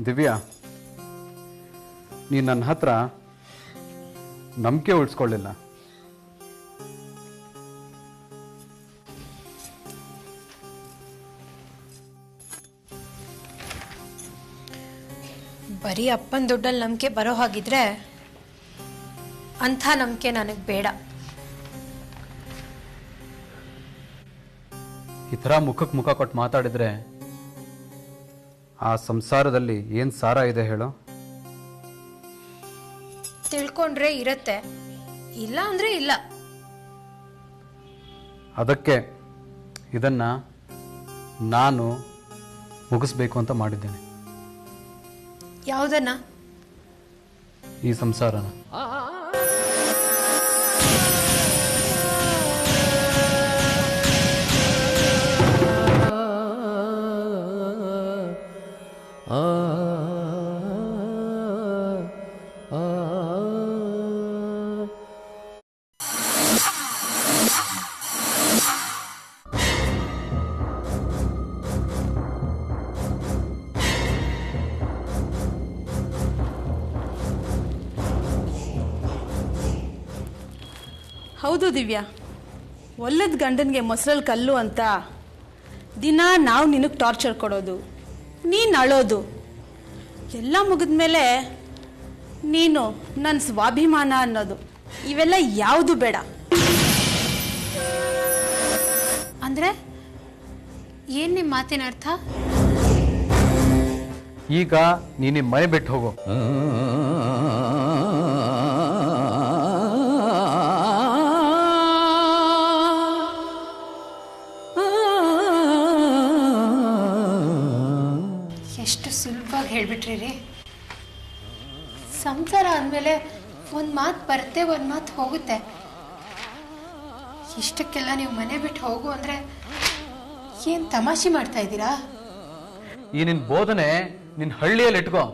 ದಿವ್ಯಾ, ನೀನು ನನ್ನ ಹತ್ರ ನಂಬಿಕೆ ಉಳಿಸ್ಕೊಳ್ಳಿಲ್ಲ. ಬರೀ ಅಪ್ಪನ ದುಡ್ಡಲ್ಲಿ ನಂಬಿಕೆ ಬರೋ ಹಾಗಿದ್ರೆ ಅಂಥ ನಂಬಿಕೆ ನನಗೆ ಬೇಡ. ಈ ಥರ ಮುಖಕ್ಕೆ ಮುಖ ಕೊಟ್ಟು ಮಾತಾಡಿದ್ರೆ ಆ ಸಂಸಾರದಲ್ಲಿ ಏನು ಸಾರ ಇದೆ ಹೇಳೋ? ತಿಳ್ಕೊಂಡ್ರೆ ಇರತ್ತೆ, ಇಲ್ಲ ಅಂದ್ರೆ ಇಲ್ಲ. ಅದಕ್ಕೆ ಇದನ್ನ ನಾನು ಮುಗಿಸ್ಬೇಕು ಅಂತ ಮಾಡಿದ್ದೇನೆ. ಯಾವುದನ್ನ? ಈ ಸಂಸಾರನ. ಹೌದು ದಿವ್ಯಾ, ಒಲ್ಲದ ಗಂಡನಿಗೆ ಮೊಸರಲ್ಲಿ ಕಲ್ಲು ಅಂತ ದಿನ ನಾವು ನಿನಗೆ ಟಾರ್ಚರ್ ಕೊಡೋದು, ನೀನು ಅಳೋದು ಎಲ್ಲ ಮುಗಿದ್ಮೇಲೆ ನೀನು ನನ್ನ ಸ್ವಾಭಿಮಾನ ಅನ್ನೋದು ಇವೆಲ್ಲ ಯಾವುದು ಬೇಡ. ಅಂದ್ರೆ ಏನ್ ನಿಮ್ಮ ಮಾತಿನ ಅರ್ಥ? ಈಗ ನೀನು ಮನೆ ಬಿಟ್ಟು ಹೋಗೋ. ಎಷ್ಟು ಸುಲಭವಾಗಿ ಹೇಳ್ಬಿಟ್ರಿ ರೀ. ಸಂಸಾರ ಅಂದಮೇಲೆ ಒಂದು ಮಾತು ಬರುತ್ತೆ, ಒಂದು ಮಾತು ಹೋಗುತ್ತೆ. ಇಷ್ಟಕ್ಕೆಲ್ಲ ನೀವು ಮನೆ ಬಿಟ್ಟು ಹೋಗು ಅಂದ್ರೆ ಏನ್ ತಮಾಷೆ ಮಾಡ್ತಾ ಇದ್ದೀರಾ? ಈ ನಿನ್ನ ಬೋಧನೆ ನಿನ್ನ ಹಳ್ಳಿಯಲ್ಲಿ ಇಟ್ಕೋ.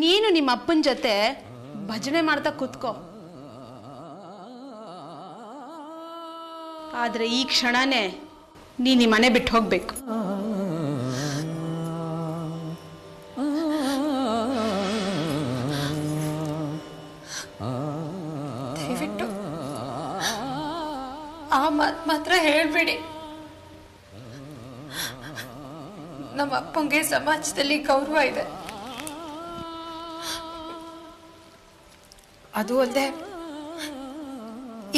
ನೀನು ನಿಮ್ಮ ಅಪ್ಪನ ಜೊತೆ ಭಜನೆ ಮಾಡ್ತಾ ಕೂತ್ಕೋ. ಆದರೆ ಈ ಕ್ಷಣನೇ ನೀನು ಈ ಮನೆ ಬಿಟ್ಟು ಹೋಗ್ಬೇಕು. ದಯವಿಟ್ಟು ಆ ಮಾತು ಮಾತ್ರ ಹೇಳ್ಬೇಡಿ. ನಮ್ಮ ಅಪ್ಪಂಗೆ ಸಮಾಜದಲ್ಲಿ ಗೌರವ ಇದೆ. ಅದು ಅಲ್ಲದೆ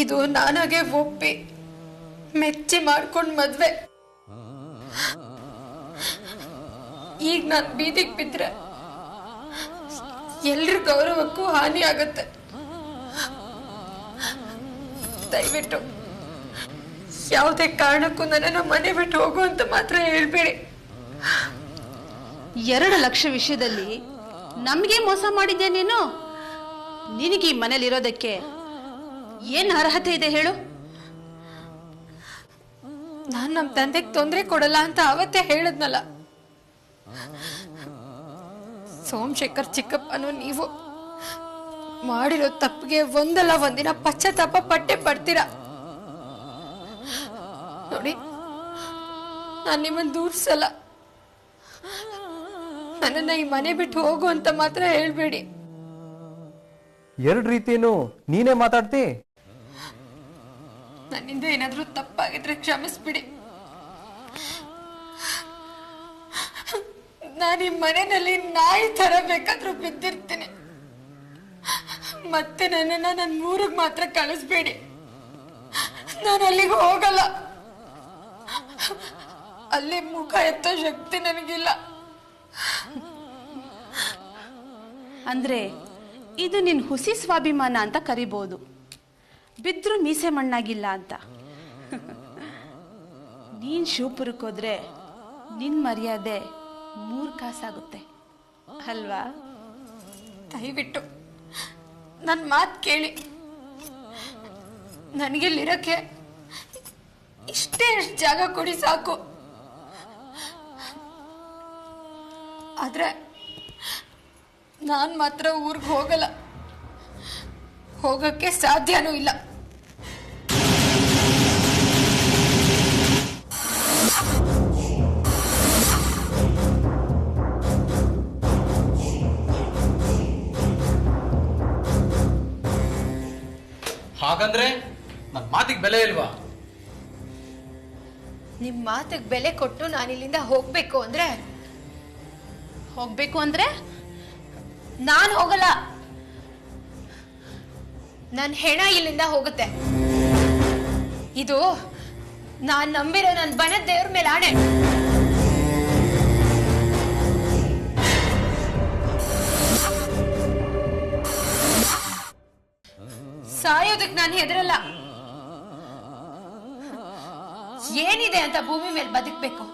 ಇದು ನಾನಾಗೆ ಒಪ್ಪಿ ಮೆಚ್ಚಿ ಮಾಡ್ಕೊಂಡು ಮದ್ವೆ. ಈಗ ನಾನು ಬೀದಿಗೆ ಬಿದ್ರೆ ಎಲ್ರ ಗೌರವಕ್ಕೂ ಹಾನಿ ಆಗುತ್ತೆ. ದಯವಿಟ್ಟು ಯಾವುದೇ ಕಾರಣಕ್ಕೂ ನನ್ನನ್ನು ಮನೆ ಬಿಟ್ಟು ಹೋಗು ಅಂತ ಮಾತ್ರ ಹೇಳ್ಬೇಡಿ. 2 ಲಕ್ಷ ವಿಷಯದಲ್ಲಿ ನಮಗೆ ಮೋಸ ಮಾಡಿದ್ದೆ ನೀನು. ನಿನಗೆ ಈ ಮನೇಲಿರೋದಕ್ಕೆ ಏನು ಅರ್ಹತೆ ಇದೆ ಹೇಳು? ನಾನು ನಮ್ಮ ತಂದೆಗೆ ತೊಂದರೆ ಕೊಡಲ್ಲ ಅಂತ ಅವತ್ತೇ ಹೇಳಿದ್ನಲ್ಲ. ಸೋಮಶೇಖರ್ ಚಿಕ್ಕಪ್ಪನು ನೀವು ಮಾಡಿರೋ ತಪ್ಪಿಗೆ ಒಂದಲ್ಲ ಒಂದಿನ ಪಶ್ಚಾತ್ತಾಪ ಪಟ್ಟೆ ಪಡ್ತೀರಾ. ನೋಡಿ, ನಾನು ನಿಮ್ಮನ್ನು ದೂರ್ಸಲ್ಲ. ನನ್ನನ್ನ ಈ ಮನೆ ಬಿಟ್ಟು ಹೋಗು ಅಂತ ಮಾತ್ರ ಹೇಳ್ಬೇಡಿ. 2 ರೀತಿನೂ ನೀನೇ ಮಾತಾಡ್ತಿ. ನನ್ನಿಂದ ಏನಾದ್ರೂ ತಪ್ಪಾಗಿದ್ರೆ ಕ್ಷಮಿಸ್ಬಿಡಿ. ನಾನು ಈ ಮನೆಯಲ್ಲಿ ನಾಯಿ ತರ ಬೇಕಾದ್ರೂ ಬಿದ್ದಿರ್ತೀನಿ. ಮತ್ತೆ ನನ್ನನ್ನ ನನ್ನ ಊರಿಗೆ ಮಾತ್ರ ಕಳಿಸ್ಬೇಡಿ. ನಾನು ಅಲ್ಲಿಗೆ ಹೋಗಲ್ಲ. ಅಲ್ಲಿ ಮುಖ ಎತ್ತೋ ಶಕ್ತಿ ನನಗಿಲ್ಲ. ಅಂದ್ರೆ ಇದು ನಿನ್ನ ಹುಸಿ ಸ್ವಾಭಿಮಾನ ಅಂತ ಕರಿಬಹುದು, ಬಿದ್ದರೂ ಮೀಸೆ ಮಣ್ಣಾಗಿಲ್ಲ ಅಂತ. ನೀನು ಶಿವಪುರಕ್ಕೆ ಹೋದ್ರೆ ನಿನ್ನ ಮರ್ಯಾದೆ 3 ಕಾಸಾಗುತ್ತೆ ಅಲ್ವಾ? ದಯವಿಟ್ಟು ನನ್ನ ಮಾತು ಕೇಳಿ. ನನಗಿಲ್ಲಿರಕ್ಕೆ ಇಷ್ಟೇ ಜಾಗ ಕೊಡಿ ಸಾಕು. ಆದ್ರೆ ನಾನು ಮಾತ್ರ ಊರಿಗೆ ಹೋಗಲ್ಲ, ಹೋಗಕ್ಕೆ ಸಾಧ್ಯನೂ ಇಲ್ಲ. ಹಾಗಂದ್ರೆ ನನ್ನ ಮಾತಿಗೆ ಬೆಲೆ ಇಲ್ವಾ? ನಿಮ್ ಮಾತಿಗೆ ಬೆಲೆ ಕೊಟ್ಟು ನಾನು ಇಲ್ಲಿಂದ ಹೋಗ್ಬೇಕು ಅಂದ್ರೆ ನಾನು ಹೋಗಲ್ಲ. ನನ್ನ ಹೆಣ ಇಲ್ಲಿಂದ ಹೋಗುತ್ತೆ. ಇದು ನಾನ್ ನಂಬಿರೋ ನನ್ನ ಬನದ ದೇವ್ರ ಮೇಲೆ ಆಣೆ. ಸಾಯೋದಕ್ಕೆ ನಾನು ಹೆದರಲ್ಲ. ಏನಿದೆ ಅಂತ ಭೂಮಿ ಮೇಲೆ ಬದುಕಬೇಕು.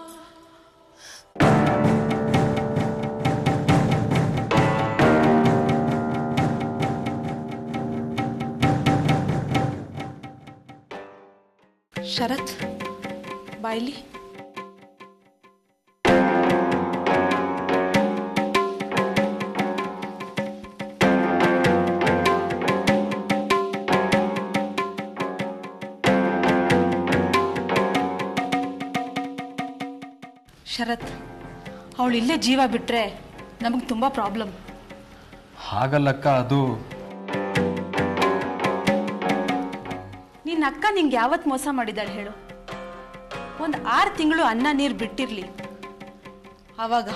ಶರತ್ ಬಾಯ್ಲಿ. ಶರತ್, ಅವಳು ಇಲ್ಲೇ ಜೀವ ಬಿಟ್ರೆ ನಮಗೆ ತುಂಬಾ ಪ್ರಾಬ್ಲಮ್. ಹಾಗಲ್ಲಕ್ಕ, ಅದು ನಿನ್ನ ಅಕ್ಕ ನಿಂಗೆ ಯಾವತ್ತು ಮೋಸ ಮಾಡಿದಾಳೆ ಹೇಳು? ಒಂದು 6 ತಿಂಗಳು ಅನ್ನ ನೀರು ಬಿಟ್ಟಿರ್ಲಿ, ಆವಾಗ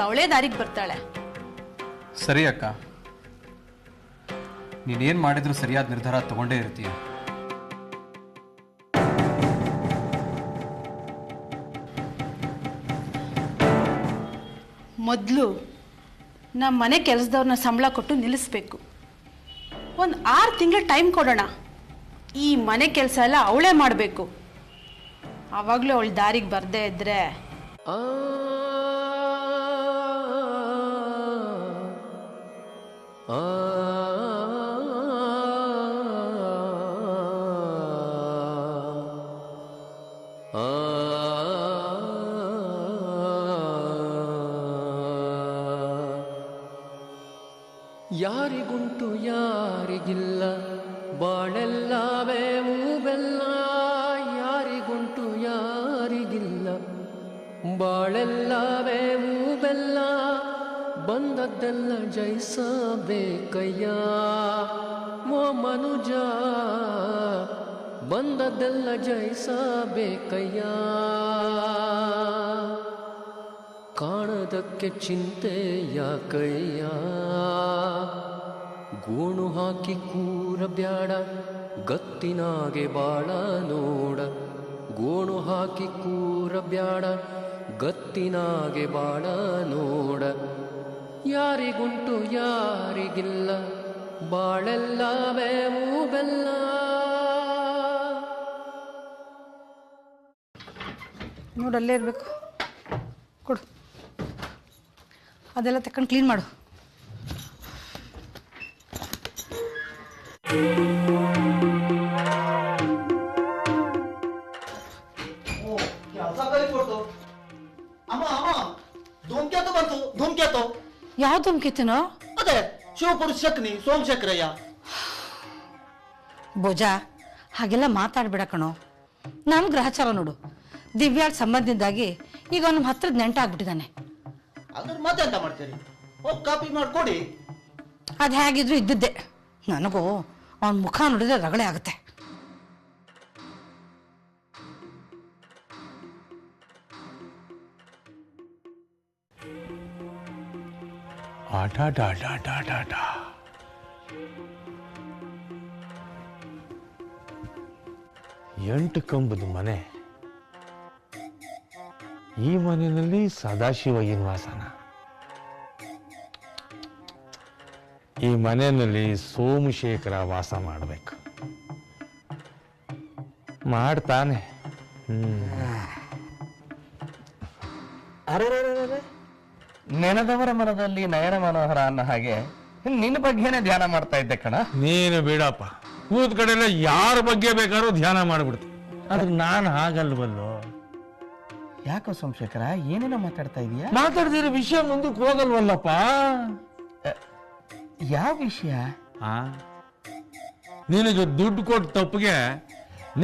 ಅವಳೇ ದಾರಿಗೆ ಬರ್ತಾಳೆ. ಸರಿ ಅಕ್ಕ, ನೀನೇನು ಮಾಡಿದ್ರು ಸರಿಯಾದ ನಿರ್ಧಾರ ತಗೊಂಡೇ ಇರ್ತೀಯ. ಮೊದಲು ನಮ್ಮ ಮನೆ ಕೆಲಸದವ್ರನ್ನ ಸಂಬಳ ಕೊಟ್ಟು ನಿಲ್ಲಿಸ್ಬೇಕು. ಒಂದು 6 ತಿಂಗಳು ಟೈಮ್ ಕೊಡೋಣ. ಈ ಮನೆ ಕೆಲಸ ಎಲ್ಲ ಅವಳೇ ಮಾಡಬೇಕು. ಆವಾಗಲೂ ಅವಳು ದಾರಿಗೆ ಬರದೇ ಇದ್ರೆ ಯಾರಿಗುಂಟು ಯಾರಿಗಿಲ್ಲ ಬಾಳೆಲ್ಲ ಬೇವು ಬೆಲ್ಲ. ಯಾರಿಗುಂಟು ಯಾರಿಗಿಲ್ಲ ಬಾಳೆಲ್ಲ ಬೇವು ಬೆಲ್ಲ. ಬಂದದ್ದೆಲ್ಲ ಜಯಿಸಬೇಕಯ್ಯ ಓ ಮನುಜ. ಬಂದದ್ದೆಲ್ಲ ಜಯಿಸಬೇಕಯ್ಯ. ಕಾಣದಕ್ಕೆ ಚಿಂತೆ ಯಾಕಯ್ಯ. ಗೋಣು ಹಾಕಿ ಕೂರಬ್ಯಾಡ ಗತ್ತಿನಾಗೆ ಬಾಳ ನೋಡ. ಗೋಣು ಹಾಕಿ ಕೂರಬ್ಯಾಡ ಗತ್ತಿನಾಗೆ ಬಾಳ ನೋಡ. ಯಾರಿಗುಂಟು ಯಾರಿಗಿಲ್ಲ ಬಾಳೆಲ್ಲ ಬೇವು ಬೆಲ್ಲ. ನೋಡಲ್ಲೇ ಇರಬೇಕು. ಕೊಡು, ಅದೆಲ್ಲ ತಕೊಂಡು ಕ್ಲೀನ್ ಮಾಡು. ಯಾವ ಧೂಮ್ಕೇತುನೋ? ಅದೇ ಶಿವಪುರುಷ ಶಕ್ನಿ ಸೋಮಶೇಖರಯ್ಯ. ಭೋಜ, ಹಾಗೆಲ್ಲ ಮಾತಾಡ್ಬೇಡ ಕಣೋ. ನಮ್ಮ ಗ್ರಹಚಾರ ನೋಡು, ದಿವ್ಯಾಳ ಸಂಬಂಧದಿಂದಾಗಿ ಈಗ ನಮ್ಮ ಹತ್ರದ ನೆಂಟಾಗ್ಬಿಟ್ಟಿದ್ದಾನೆ. ಅದ್ರ ಮತ್ತೆ ಎಂತ ಮಾಡ್ತೀರಿ? ಹೋಗಿ ಕಾಪಿ ಮಾಡ್ಕೊಡಿ. ಅದು ಹೇಗಿದ್ರು ಇದ್ದಿದ್ದೆ. ನನಗೂ ಅವನ ಮುಖ ನೋಡಿದ್ರೆ ರಗಳೆ ಆಗುತ್ತೆ. ಎಂಟು ಕಂಬದ ಮನೆ. ಈ ಮನೆಯಲ್ಲಿ ಸದಾಶಿವಯ್ಯನ ವಾಸನ. ಈ ಮನೆಯಲ್ಲಿ ಸೋಮಶೇಖರ ವಾಸ ಮಾಡಬೇಕು. ಮಾಡ್ತಾನೆ. ನೆನೆದವರ ಮನದಲ್ಲಿ ನಯನ ಮನೋಹರ ಅನ್ನೋ ಹಾಗೆ ನಿನ್ನ ಬಗ್ಗೆನೇ ಧ್ಯಾನ ಮಾಡ್ತಾ ಇದ್ದೆ ಕಣ. ನೀನು ಬಿಡಪ್ಪ, ಕೂತ್ ಕಡೆಲ್ಲ ಯಾರ ಬಗ್ಗೆ ಬೇಕಾದ್ರೂ ಧ್ಯಾನ ಮಾಡ್ಬಿಡ್ತೀನಿ. ಆದ್ರೆ ನಾನು ಹಾಗಲ್ವಲ್ಲೋ. ಯಾಕೋ ಸೋಮಶೇಖರ, ಏನೇನೋ ಮಾತಾಡ್ತಾ ಇದೀಯಾ? ಮಾತಾಡ್ದಿರೋ ವಿಷಯ ಮುಂದಕ್ಕೆ ಹೋಗಲ್ವಲ್ಲಪ್ಪ. ಯಾವ ವಿಷಯ? ನಿನಗೆ ದುಡ್ಡು ಕೊಟ್ಟ ತಪ್ಪಿಗೆ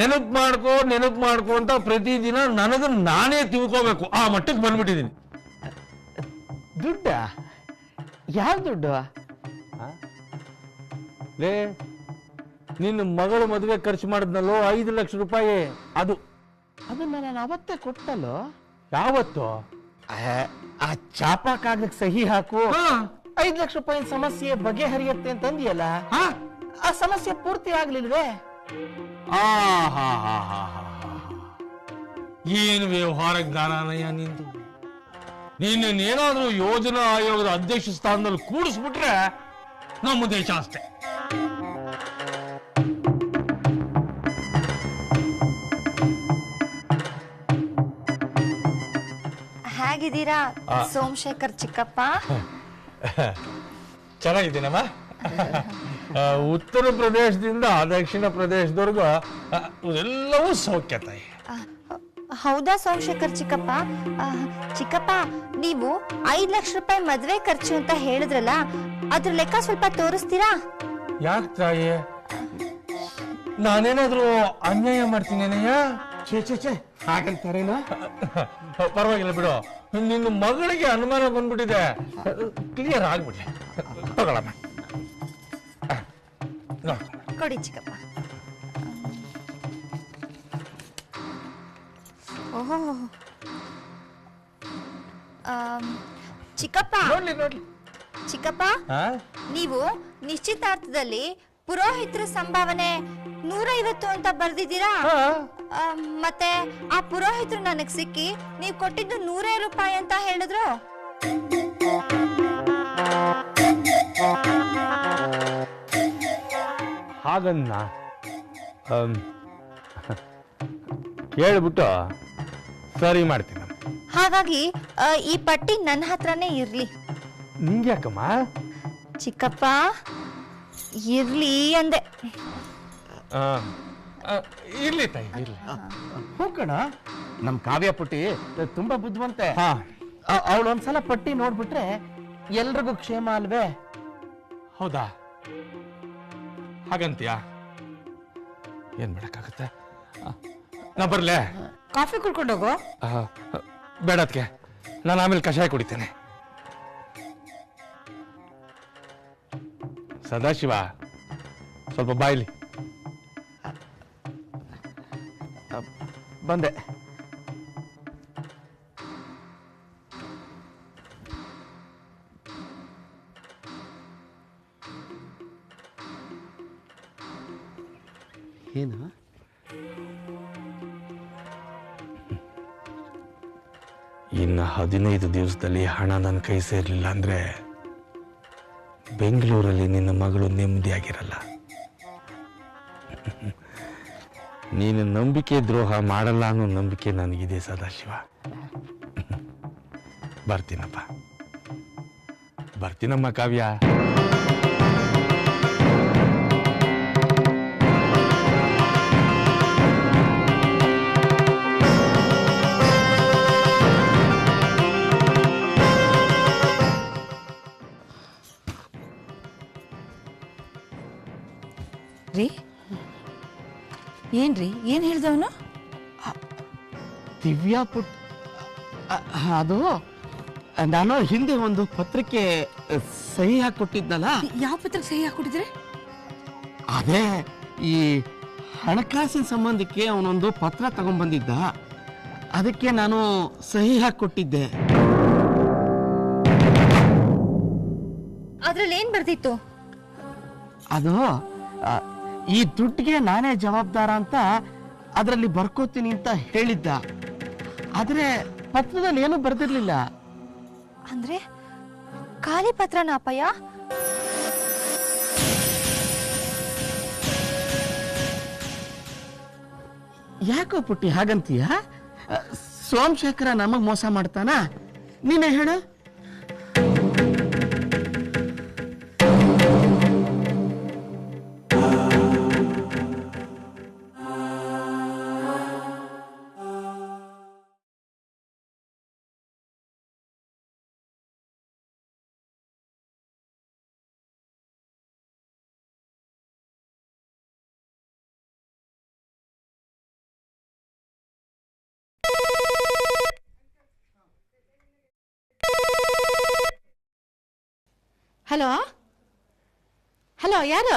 ನೆನಪು ಮಾಡ್ಕೋ ಅಂತ ಪ್ರತಿದಿನ ನನಗೆ ನಾನೇ ತಿಳ್ಕೋಬೇಕು. ಆ ಮಟ್ಟಕ್ಕೆ ಬಂದ್ಬಿಟ್ಟಿದ್ದೀನಿ. ದುಡ್ಡ? ಯಾವ ದುಡ್ಡು? ಲೇ, ನಿನ್ನ ಮಗಳು ಮದುವೆ ಖರ್ಚು ಮಾಡಿದ್ನಲ್ಲೋ 5 ಲಕ್ಷ ರೂಪಾಯಿ ಅದು. ಅದನ್ನ ನಾನು ಅವತ್ತೇ ಕೊಟ್ಟಲ್ಲೋ. ಯಾವತ್ತು? ಆ ಚಾಪ ಕಾಗದಕ್ಕೆ ಸಹಿ ಹಾಕು, 5 ಲಕ್ಷ ರೂಪಾಯಿ ಸಮಸ್ಯೆ ಬಗೆಹರಿಯತ್ತೆ ಅಂತಂದಿಯಲ್ಲ, ಆ ಸಮಸ್ಯೆ ಪೂರ್ತಿ ಆಗ್ಲಿಲ್ವೇ? ಏನು ವ್ಯವಹಾರ ಜ್ಞಾನನಯ್ಯ ನಿಂದು. ನೀನೇನಾದ್ರೂ ಯೋಜನಾ ಆಯೋಗದ ಅಧ್ಯಕ್ಷ ಸ್ಥಾನದಲ್ಲಿ ಕೂಡಿಸ್ಬಿಟ್ರೆ ನಮ್ಮ ದೇಶ ಅಷ್ಟೇ. ಹೇಗಿದ್ದೀರಾ ಸೋಮಶೇಖರ್ ಚಿಕ್ಕಪ್ಪ? ಚೆನ್ನಾಗಿದ್ದೀನಮ್ಮ. ಉತ್ತರ ಪ್ರದೇಶದಿಂದ ದಕ್ಷಿಣ ಪ್ರದೇಶದವರೆಗೂ ಎಲ್ಲವೂ ಸೌಖ್ಯ ತಾಯಿ. ಹೌದಾ ಸೋಮಶೇಖರ್ ಚಿಕ್ಕಪ್ಪ? ಚಿಕ್ಕಪ್ಪ, ನೀವು 5 ಲಕ್ಷ ರೂಪಾಯಿ ಮದ್ವೆ ಖರ್ಚು ಅಂತ ಹೇಳಿದ್ರಲ್ಲ, ಅದ್ರ ಲೆಕ್ಕ ಸ್ವಲ್ಪ ತೋರಿಸ್ತೀರಾ? ಯಾಕೆ ತಾಯಿ, ನಾನೇನಾದ್ರೂ ಅನ್ಯಾಯ ಮಾಡ್ತೀನೇನಯ್ಯ? ಛೇ ಹಾಗಂತಾರೇನು? ಪರವಾಗಿಲ್ಲ ಬಿಡು, ನಿನ್ನ ಮಗಳಿಗೆ ಅನುಮಾನ ಬಂದ್ಬಿಟ್ಟಿದೆ, ಕ್ಲಿಯರ್ ಆಗ್ಬಿಡ್ಲಿ. ತಗೊಳಮ್ಮ, ಕೊಡಿ ಚಿಕ್ಕಪ್ಪ. ಓಹೋ, ಚಿಕ್ಕಪ್ಪ ನೋಡ್ಲಿ. ಚಿಕ್ಕಪ್ಪ, ನೀವು ನಿಶ್ಚಿತಾರ್ಥದಲ್ಲಿ ಪುರೋಹಿತರ ಸಂಭಾವನೆ 150 ಅಂತ ಬರ್ದಿದ್ದೀರಾ? ಮತ್ತೆ ಆ ಪುರೋಹಿತರು ನನಗ್ ಸಿಕ್ಕಿ ನೀವು ಕೊಟ್ಟಿದ್ದು 100 ರೂಪಾಯಿ ಅಂತ ಹೇಳಿದ್ರು. ಹಾಗನ್ನ ಕೇಳ್ಬಿಟ್ಟು ಸರಿ ಮಾಡ್ತೀನಿ. ಹಾಗಾಗಿ ಈ ಪಟ್ಟಿ ನನ್ನ ಹತ್ರನೇ ಇರ್ಲಿ. ನಿಂಗೆ ಯಾಕಮ್ಮ? ಚಿಕ್ಕಪ್ಪ, ಇರ್ಲಿ ಅಂದೆ. ಇರ್ಲಿ ತಾಯಿ, ಇರ್ಲಿ. ಹೋಗೋಣ. ನಮ್ ಕಾವ್ಯ ಪುಟ್ಟಿ ತುಂಬಾ ಬುದ್ಧಿವಂತೆ. ಅವಳು ಒಂದ್ಸಲ ಪಟ್ಟಿ ನೋಡ್ಬಿಟ್ರೆ ಎಲ್ರಿಗೂ ಕ್ಷೇಮ ಅಲ್ವೇ? ಹೌದಾ? ಹಾಗಂತೀಯಾ? ಏನ್ ಮಾಡಕ್ಕಾಗತ್ತೆ? ನಾ ಬರ್ಲೆ? ಕಾಫಿ ಕುಡ್ಕೊಂಡೋಗೋ. ಬೇಡ ಅದಕ್ಕೆ, ನಾನು ಆಮೇಲೆ ಕಷಾಯ ಕುಡಿತೇನೆ. ಸದಾಶಿವ, ಸ್ವಲ್ಪ ಬಾಯ್ಲಿ. ಬಂದೆ. ಏನು? ಇನ್ನು 15 ದಿವಸದಲ್ಲಿ ಹಣ ನನ್ನ ಕೈ ಸೇರ್ಲಿಲ್ಲ ಅಂದ್ರೆ ಬೆಂಗಳೂರಲ್ಲಿ ನಿನ್ನ ಮಗಳು ನೆಮ್ಮದಿಯಾಗಿರಲ್ಲ. ನೀನು ನಂಬಿಕೆ ದ್ರೋಹ ಮಾಡಲ್ಲ ಅನ್ನೋ ನಂಬಿಕೆ ನನಗಿದೆ ಸದಾಶಿವ. ಬರ್ತೀನಮ್ಮ ಕಾವ್ಯ. ಏನ್ರಿ, ಏನ್ ಹೇಳ್ದವನು? ದಿವ್ಯಾ ಪುಟ್, ಅದು ನಾನು ಹಿಂದೆ ಒಂದು ಪತ್ರಕ್ಕೆ ಸಹಿ ಹಾಕೊಟ್ಟಿದ್ನಲ್ಲ. ಯಾವ ಪತ್ರಕ್ಕೆ ಸಹಿ ಹಾಕೊಟ್ಟಿದ್ರೆ? ಅದೇ ಈ ಹಣಕಾಸಿನ ಸಂಬಂಧಕ್ಕೆ ಅವನೊಂದು ಪತ್ರ ತಗೊಂಡ್ಬಂದಿದ್ದ, ಅದಕ್ಕೆ ನಾನು ಸಹಿ ಹಾಕೊಟ್ಟಿದ್ದೆ. ಅದ್ರಲ್ಲಿ ಏನ್ ಬರ್ತಿತ್ತು? ಅದು ಈ ದುಡ್ಡಿಗೆ ನಾನೇ ಜವಾಬ್ದಾರ ಅಂತ ಅದರಲ್ಲಿ ಬರ್ಕೋತೀನಿ ಅಂತ ಹೇಳಿದ್ದ. ಆದ್ರೆ ಪತ್ರದಲ್ಲಿ ಏನು ಬರ್ದಿರ್ಲಿಲ್ಲ. ಅಂದ್ರೆ ಖಾಲಿ ಪತ್ರನ ಅಪ್ಪಯ್ಯ? ಯಾಕೋ ಪುಟ್ಟಿ ಹಾಗಂತೀಯ? ಸೋಮಶೇಖರ ನಮಗ್ ಮೋಸ ಮಾಡ್ತಾನ? ನೀನೇ ಹೇಳು. ಹಲೋ, ಯಾರು?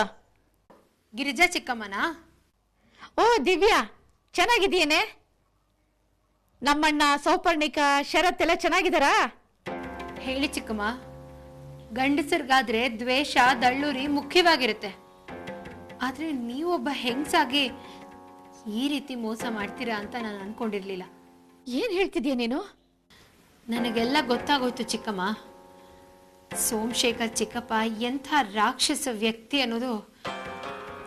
ಗಿರಿಜಾ ಚಿಕ್ಕಮ್ಮನಾ? ಓ ದಿವ್ಯಾ, ಚೆನ್ನಾಗಿದೆಯೇನೆ? ನಮ್ಮಣ್ಣ, ಸೌಪರ್ಣಿಕ, ಶರತ್ ಎಲ್ಲ ಚೆನ್ನಾಗಿದ್ದಾರಾ? ಹೇಳಿ ಚಿಕ್ಕಮ್ಮ. ಗಂಡಸರಿಗಾದ್ರೆ ದ್ವೇಷ, ದಳ್ಳೂರಿ ಮುಖ್ಯವಾಗಿರುತ್ತೆ. ಆದ್ರೆ ನೀವೊಬ್ಬ ಹೆಂಗಸಾಗಿ ಈ ರೀತಿ ಮೋಸ ಮಾಡ್ತೀರಾ ಅಂತ ನಾನು ಅನ್ಕೊಂಡಿರ್ಲಿಲ್ಲ. ಏನ್ ಹೇಳ್ತಿದ್ಯಾ ನೀನು? ನನಗೆಲ್ಲ ಗೊತ್ತಾಗೋಯ್ತು ಚಿಕ್ಕಮ್ಮ. ಸೋಮಶೇಖರ್ ಚಿಕ್ಕಪ್ಪ ಎಂಥ ರಾಕ್ಷಸ ವ್ಯಕ್ತಿ ಅನ್ನೋದು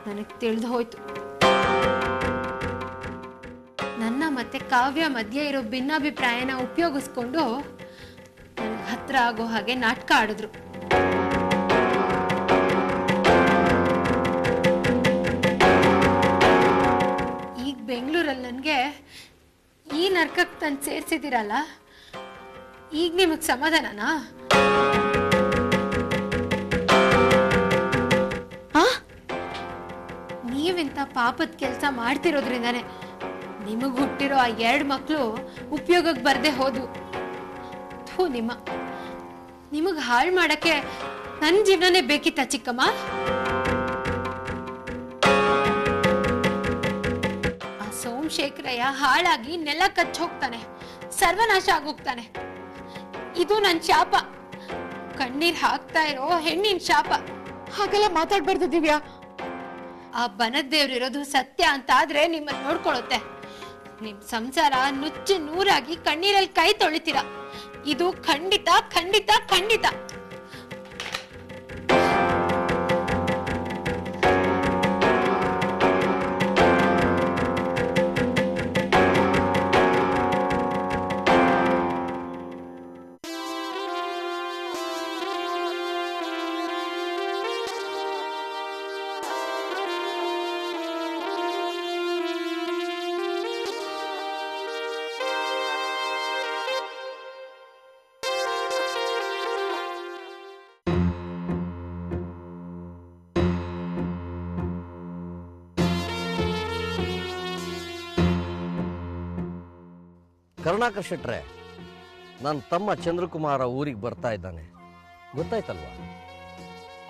ನನಗೆ ತಿಳಿದು ಹೋಯ್ತು. ನನ್ನ ಮತ್ತೆ ಕಾವ್ಯ ಮಧ್ಯೆ ಇರೋ ಭಿನ್ನಾಭಿಪ್ರಾಯನ ಉಪಯೋಗಿಸ್ಕೊಂಡು ನನಗೆ ಹತ್ರ ಆಗೋ ಹಾಗೆ ನಾಟಕ ಆಡಿದ್ರು. ಈಗ ಬೆಂಗಳೂರಲ್ಲಿ ನನಗೆ ಈ ನರ್ಕಕ್ಕೆ ತಂದು ಸೇರಿಸಿದಿರಲ್ಲ, ಈಗ ನಿಮಗೆ ಸಮಾಧಾನನಾ? ನೀವಿಂತ ಪಾಪದ ಕೆಲಸ ಮಾಡ್ತಿರೋದ್ರಿಂದಾನೆ ನಿಮಗ್ ಹುಟ್ಟಿರೋ ಆ 2 ಮಕ್ಕಳು ಉಪಯೋಗಕ್ಕೆ ಬರ್ದೆ ಹೋದ್ವು. ನಿಮಗ್ ಹಾಳು ಮಾಡಕ್ಕೆ ನನ್ನ ಜೀವನನೇ ಬೇಕಿತ್ತ ಚಿಕ್ಕಮ್ಮ? ಆ ಸೋಮಶೇಖರಯ್ಯ ಹಾಳಾಗಿ ನೆಲ ಕಚ್ಚ ಹೋಗ್ತಾನೆ, ಸರ್ವನಾಶ ಆಗೋಗ್ತಾನೆ. ಇದು ನನ್ನ ಶಾಪ, ಕಣ್ಣೀರ್ ಹಾಕ್ತಾ ಇರೋ ಹೆಣ್ಣಿನ ಶಾಪ. ಹಾಗೆಲ್ಲ ಮಾತಾಡ್ಬಾರ್ದು ದಿವ್ಯಾ. ಆ ಬನದೇವ್ರಿರೋದು ಸತ್ಯ ಅಂತ ಆದ್ರೆ ನಿಮ್ಮನ್ನ ನೋಡ್ಕೊಳ್ಳುತ್ತೆ. ನಿಮ್ ಸಂಸಾರ ನುಚ್ಚು ನೂರಾಗಿ ಕಣ್ಣೀರಲ್ಲಿ ಕೈ ತೊಳಿತೀರ. ಇದು ಖಂಡಿತ ಖಂಡಿತ ಖಂಡಿತ. ಕರುಣಾಕರ್ ಶೆಟ್ರೆ, ನನ್ನ ತಮ್ಮ ಚಂದ್ರಕುಮಾರ ಊರಿಗೆ ಬರ್ತಾ ಇದ್ದಾನೆ, ಗೊತ್ತಾಯ್ತಲ್ವಾ?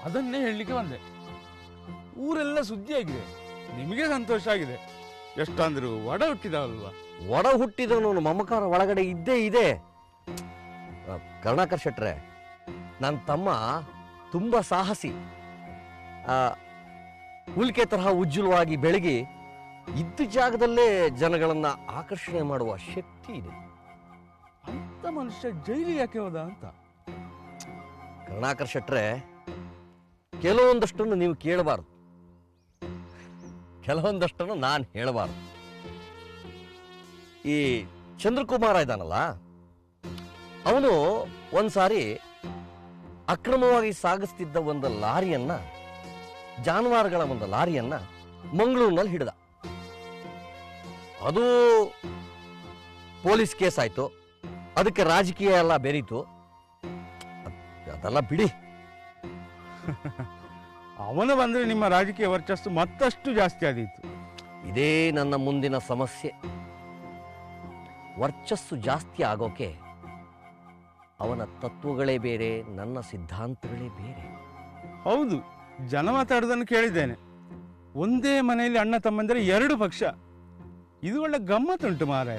ಅದನ್ನೇ ಹೇಳಲಿಕ್ಕೆ ಬಂದೆ. ಊರೆಲ್ಲ ಸುದ್ದಿ ಆಗಿದೆ, ನಿಮಗೆ ಸಂತೋಷ ಆಗಿದೆ. ಎಷ್ಟಂದ್ರು ಒಡ ಹುಟ್ಟಿದವಲ್ವಾ? ಒಡ ಹುಟ್ಟಿದವನು ಮಮಕಾರ ಒಳಗಡೆ ಇದ್ದೇ ಇದೆ. ಕರುಣಾಕರ್ ಶೆಟ್ರೆ, ನನ್ನ ತಮ್ಮ ತುಂಬಾ ಸಾಹಸಿ. ಉಲ್ಕೆ ತರಹ ಉಜ್ವಲವಾಗಿ ಬೆಳಗಿ ಇದ್ದ ಜಾಗದಲ್ಲೇ ಜನಗಳನ್ನ ಆಕರ್ಷಣೆ ಮಾಡುವ ಶಕ್ತಿ ಇದೆ. ಅಂತ ಮನುಷ್ಯ ಜೈಲಿಗೆ ಯಾಕೆ ಹೋದ ಅಂತ? ಕರುಣಾಕರ್ ಶೆಟ್ರೆ, ಕೆಲವೊಂದಷ್ಟನ್ನು ನೀವು ಕೇಳಬಾರ್ದು, ಕೆಲವೊಂದಷ್ಟನ್ನು ನಾನು ಹೇಳಬಾರ್ದು. ಈ ಚಂದ್ರಕುಮಾರ ಇದ್ದಾನಲ್ಲ, ಅವನು ಒಂದ್ಸಾರಿ ಅಕ್ರಮವಾಗಿ ಸಾಗಿಸ್ತಿದ್ದ ಒಂದು ಲಾರಿಯನ್ನ, ಜಾನುವಾರುಗಳ ಒಂದು ಲಾರಿಯನ್ನ ಮಂಗಳೂರಿನಲ್ಲಿ ಹಿಡಿದ. ಅದು ಪೊಲೀಸ್ ಕೇಸ್ ಆಯ್ತು, ಅದಕ್ಕೆ ರಾಜಕೀಯ ಎಲ್ಲ ಬೆರೀತು. ಅದೆಲ್ಲ ಬಿಡಿ. ಅವನು ಬಂದ್ರೆ ನಿಮ್ಮ ರಾಜಕೀಯ ವರ್ಚಸ್ಸು ಮತ್ತಷ್ಟು ಜಾಸ್ತಿ ಆದೀತು. ಇದೇ ನನ್ನ ಮುಂದಿನ ಸಮಸ್ಯೆ. ವರ್ಚಸ್ಸು ಜಾಸ್ತಿ ಆಗೋಕೆ ಅವನ ತತ್ವಗಳೇ ಬೇರೆ, ನನ್ನ ಸಿದ್ಧಾಂತಗಳೇ ಬೇರೆ. ಹೌದು, ಜನ ಮಾತಾಡೋದನ್ನು ಕೇಳಿದ್ದೇನೆ. ಒಂದೇ ಮನೆಯಲ್ಲಿ ಅಣ್ಣ ತಮ್ಮಂದರೆ 2 ಪಕ್ಷ. ಇದು ಒಳ್ಳೆ ಗಮ್ಮತ್ತುಂಟು ಮಾರಾಯ.